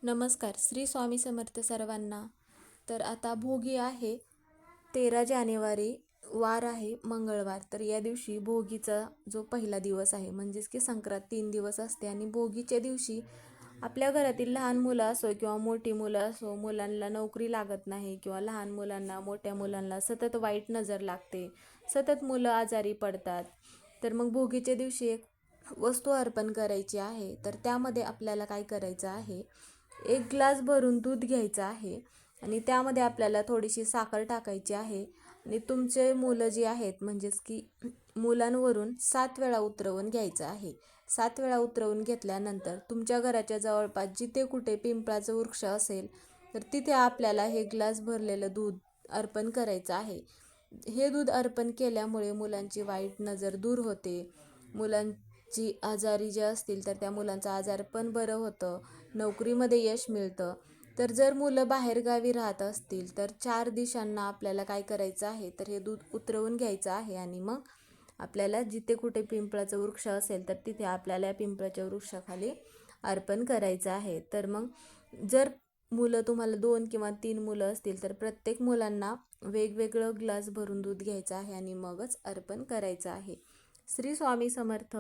नमस्कार. श्री स्वामी समर्थ सर्वांना. तर आता भोगी आहे 13 जानेवारी, वार आहे मंगळवार. तर या दिवशी भोगीचा जो पहिला दिवस आहे म्हणजेच की संक्रांत 3 दिवस असते आणि भोगीच्या दिवशी आपल्या घरातील लहान मुलं असो किंवा मोठी मुलं असो, मुलांना नोकरी लागत नाही किंवा लहान मुलांना मोठ्या मुलांना सतत वाईट नजर लागते, सतत मुलं आजारी पडतात. तर मग भोगीच्या दिवशी एक वस्तू अर्पण करायची आहे. तर त्यामध्ये आपल्याला काय करायचं आहे, 1 ग्लास भरून दूध घ्यायचं आहे आणि त्यामध्ये आपल्याला थोडीशी साखर टाकायची आहे आणि तुमचे मुलं जी आहेत म्हणजेच की मुलांवरून 7 वेळा उतरवून घ्यायचं आहे. 7 वेळा उतरवून घेतल्यानंतर तुमच्या घराच्या जवळपास जिथे कुठे पिंपळाचा वृक्ष असेल तर तिथे आपल्याला हे ग्लास भरलेलं दूध अर्पण करायचं आहे. हे दूध अर्पण केल्यामुळे मुलांची वाईट नजर दूर होते, मुलांची आजारी जे असतील तर त्या मुलांचं आजार पण बरं होतं, नोकरीमध्ये यश मिळतं. तर जर मुलं बाहेरगावी राहत असतील तर 4 दिशांना आपल्याला काय करायचं आहे, तर हे दूध उतरवून घ्यायचं आहे आणि मग आपल्याला जिथे कुठे पिंपळाचं वृक्ष असेल तर तिथे आपल्याला या पिंपळाच्या वृक्षाखाली अर्पण करायचं आहे. तर मग जर मुलं तुम्हाला 2 किंवा 3 मुलं असतील तर प्रत्येक मुलांना वेगवेगळं ग्लास भरून दूध घ्यायचं आहे आणि मगच अर्पण करायचं आहे. श्री स्वामी समर्थ.